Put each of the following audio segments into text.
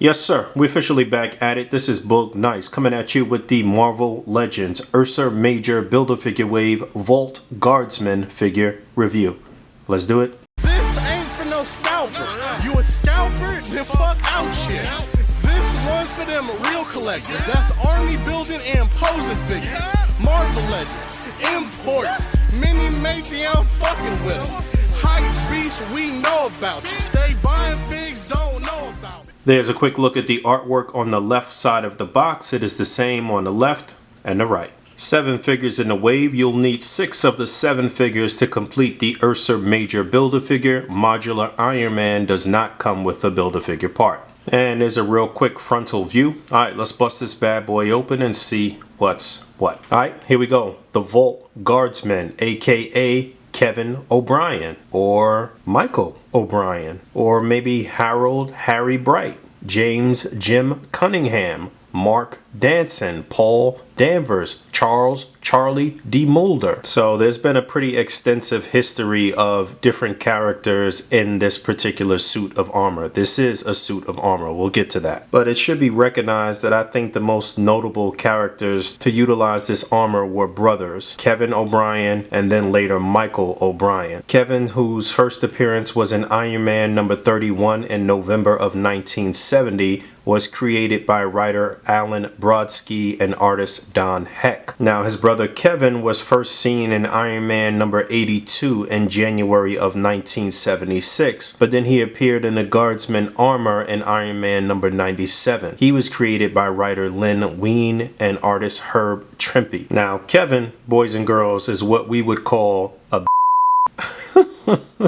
Yes, sir. We're officially back at it. This is Boog Nice coming at you with the Marvel Legends Ursa Major Build-A-Figure Wave Vault Guardsman figure review. Let's do it. This ain't for no scalper. You a scalper? Then fuck out shit. This one's for them real collectors. That's army building and posing figures. Marvel Legends, imports, mini matey, I'm fucking with them. Hype beast, we know about you. Stay buying figs, don't know about it. There's a quick look at the artwork on the left side of the box. It is the same on the left and the right. 7 figures in the wave. You'll need 6 of the 7 figures to complete the Ursa Major Build-A-Figure. Modular Iron Man does not come with the Build-A-Figure part. And there's a real quick frontal view. Alright, let's bust this bad boy open and see what's what. Alright, here we go. The Vault Guardsman, aka Kevin O'Brien, or Michael O'Brien, or maybe Harold Harry Bright, James Jim Cunningham, Mark Danson, Paul Danvers, Charles Charlie D. Mulder. So there's been a pretty extensive history of different characters in this particular suit of armor. This is a suit of armor. We'll get to that. But it should be recognized that I think the most notable characters to utilize this armor were brothers, Kevin O'Brien and then later Michael O'Brien. Kevin, whose first appearance was in Iron Man number 31 in November of 1970, was created by writer Alan Brodsky and artist Don Heck. Now, his brother Kevin was first seen in Iron Man number 82 in January of 1976, but then he appeared in the Guardsman armor in Iron Man number 97. He was created by writer Len Wein and artist Herb Trimpe. Now, Kevin, boys and girls, is what we would call a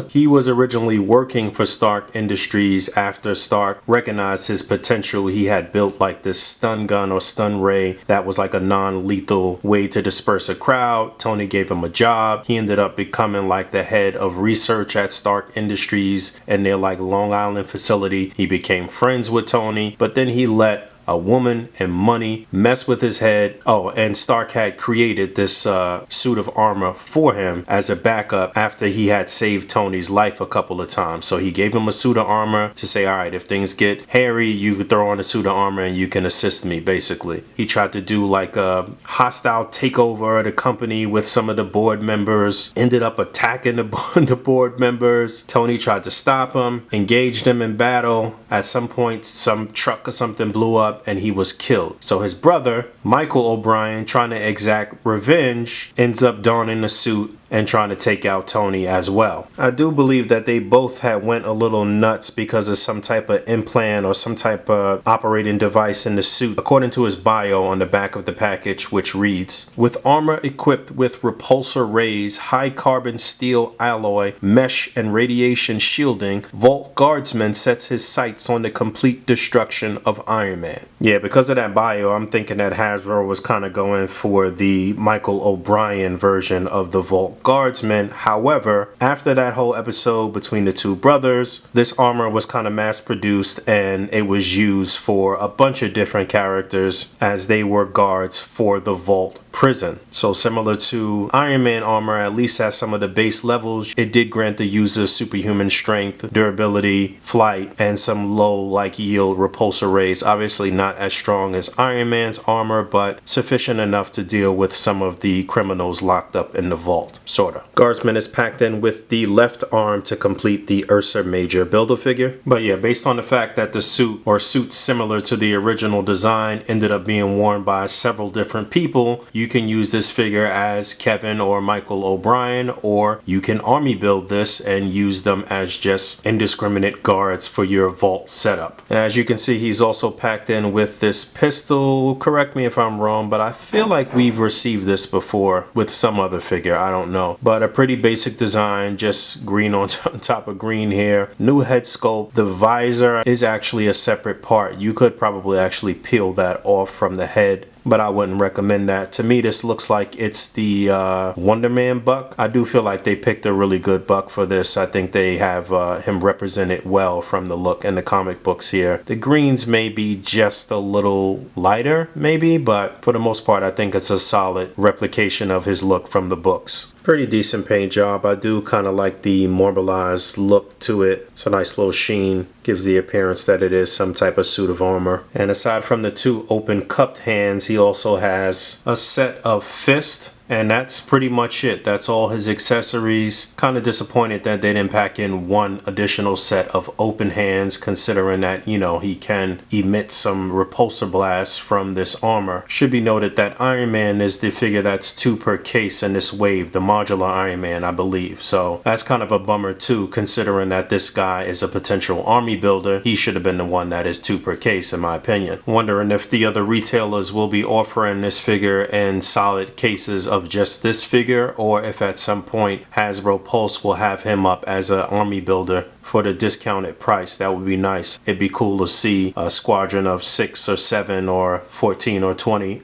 He was originally working for Stark Industries after Stark recognized his potential. He had built like this stun gun or stun ray that was like a non-lethal way to disperse a crowd. Tony gave him a job. He ended up becoming like the head of research at Stark Industries and their like Long Island facility. He became friends with Tony, but then he let a woman and money mess with his head. Oh, and Stark had created this suit of armor for him as a backup after he had saved Tony's life a couple of times. So he gave him a suit of armor to say, all right, if things get hairy, you could throw on a suit of armor and you can assist me, basically. He tried to do like a hostile takeover of the company with some of the board members, ended up attacking the board members. Tony tried to stop him, engaged him in battle. At some point, some truck or something blew up and he was killed. So his brother, Michael O'Brien, trying to exact revenge, ends up donning the suit and trying to take out Tony as well. I do believe that they both had went a little nuts because of some type of implant or some type of operating device in the suit. According to his bio on the back of the package, which reads, with armor equipped with repulsor rays, high carbon steel alloy, mesh and radiation shielding, Vault Guardsman sets his sights on the complete destruction of Iron Man. Yeah, because of that bio, I'm thinking that Hasbro was kind of going for the Michael O'Brien version of the Vault Guardsman. However, after that whole episode between the two brothers, this armor was kind of mass produced and it was used for a bunch of different characters as they were guards for the Vault prison. So similar to Iron Man armor, at least at some of the base levels, it did grant the user superhuman strength, durability, flight, and some low like yield repulsor rays. Obviously not as strong as Iron Man's armor, but sufficient enough to deal with some of the criminals locked up in the vault. Sorta. Guardsman is packed in with the left arm to complete the Ursa Major Build-A-Figure. But yeah, based on the fact that the suit or suits similar to the original design ended up being worn by several different people, you can use this figure as Kevin or Michael O'Brien, or you can army build this and use them as just indiscriminate guards for your vault setup. As you can see, he's also packed in with this pistol. Correct me if I'm wrong, but I feel like we've received this before with some other figure. I don't know, but a pretty basic design, just green on top of green here. New head sculpt. The visor is actually a separate part. You could probably actually peel that off from the head, but I wouldn't recommend that. To me, this looks like it's the Wonder Man buck. I do feel like they picked a really good buck for this. I think they have him represented well from the look in the comic books here. The greens may be just a little lighter, maybe, but for the most part, I think it's a solid replication of his look from the books. Pretty decent paint job. I do kind of like the marbleized look to it. It's a nice little sheen. Gives the appearance that it is some type of suit of armor. And aside from the 2 open cupped hands, he also has a set of fists. And that's pretty much it. That's all his accessories. Kind of disappointed that they didn't pack in 1 additional set of open hands, considering that, you know, he can emit some repulsor blasts from this armor. Should be noted that Iron Man is the figure that's 2 per case in this wave, the modular Iron Man, I believe. So that's kind of a bummer too, considering that this guy is a potential army builder. He should have been the one that is 2 per case, in my opinion. Wondering if the other retailers will be offering this figure in solid cases of just this figure, or if at some point Hasbro Pulse will have him up as an army builder for the discounted price. That would be nice. It'd be cool to see a squadron of 6 or 7 or 14 or 20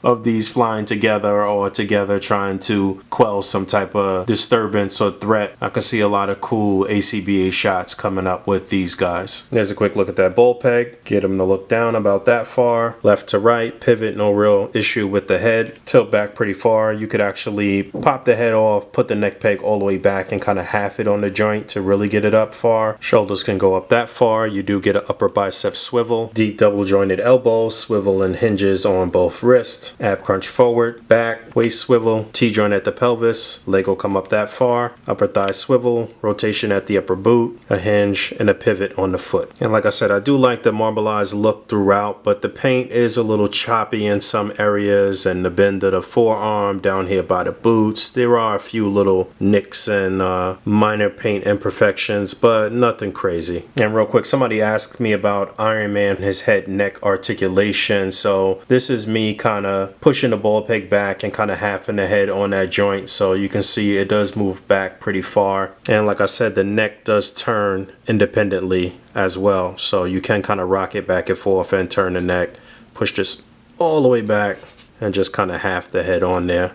of these flying together or together trying to quell some type of disturbance or threat. I can see a lot of cool ACBA shots coming up with these guys. There's a quick look at that bull peg. Get him to look down about that far. Left to right, pivot, no real issue with the head. Tilt back pretty far. You could actually pop the head off, put the neck peg all the way back and kind of half it on the joint to really get it up far. Shoulders can go up that far. You do get an upper bicep swivel. Deep double jointed elbow, swivel and hinges on both wrists. Ab crunch forward, back, waist swivel, T-joint at the pelvis, leg will come up that far, upper thigh swivel, rotation at the upper boot, a hinge, and a pivot on the foot. And like I said, I do like the marbleized look throughout, but the paint is a little choppy in some areas, and the bend of the forearm down here by the boots. There are a few little nicks and minor paint imperfections, but nothing crazy. And real quick, somebody asked me about Iron Man, his head neck articulation. So this is me kind of pushing the ball peg back and kind of halving the head on that joint, so you can see it does move back pretty far. And like I said, the neck does turn independently as well, so you can kind of rock it back and forth and turn the neck. Push this all the way back and just kind of half the head on there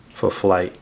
for flight.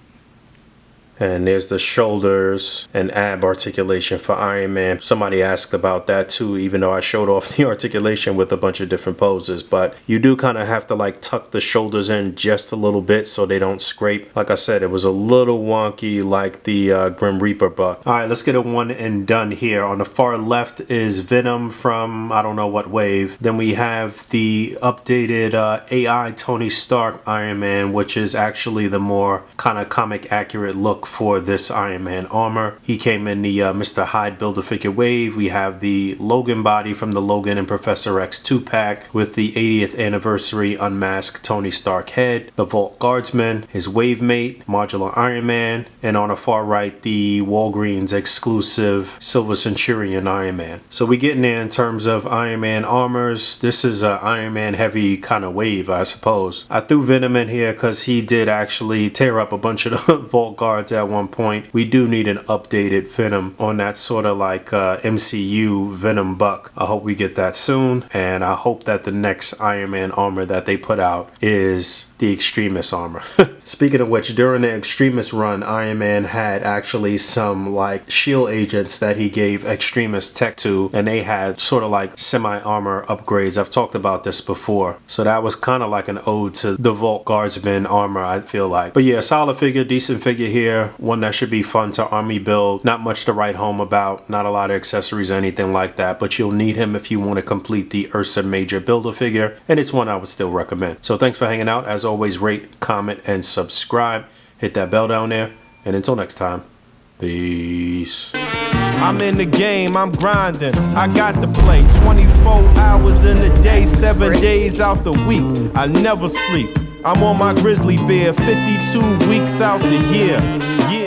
And there's the shoulders and ab articulation for Iron Man. Somebody asked about that too, even though I showed off the articulation with a bunch of different poses. But you do kind of have to like tuck the shoulders in just a little bit so they don't scrape. Like I said, it was a little wonky like the Grim Reaper buck. All right, let's get a one and done here. On the far left is Venom from I don't know what wave. Then we have the updated AI Tony Stark Iron Man, which is actually the more kind of comic accurate look for this Iron Man armor. He came in the Mr. Hyde Build-A-Figure wave. We have the Logan body from the Logan and Professor X 2-pack with the 80th anniversary unmasked Tony Stark head, the Vault Guardsman, his wave mate, modular Iron Man, and on the far right, the Walgreens exclusive Silver Centurion Iron Man. So we getting there in terms of Iron Man armors. This is a Iron Man heavy kind of wave, I suppose. I threw Venom in here because he did actually tear up a bunch of the Vault Guards at one point. We do need an updated Venom on that sort of like MCU Venom buck. I hope we get that soon, and I hope that the next Iron Man armor that they put out is the Extremis armor. Speaking of which, during the Extremis run, Iron Man had actually some like shield agents that he gave Extremis tech to, and they had sort of like semi-armor upgrades. I've talked about this before, so that was kind of like an ode to the Vault Guardsman armor, I feel like. But yeah, solid figure, decent figure here, one that should be fun to army build. Not much to write home about, not a lot of accessories or anything like that, but you'll need him if you want to complete the Ursa Major Build-A-Figure, and it's one I would still recommend. So thanks for hanging out. As always, rate, comment, and subscribe. Hit that bell down there, and until next time, peace. I'm in the game, I'm grinding, I got to play 24 hours in a day, 7 days out the week, I never sleep. I'm on my grizzly bear, 52 weeks out the year, yeah.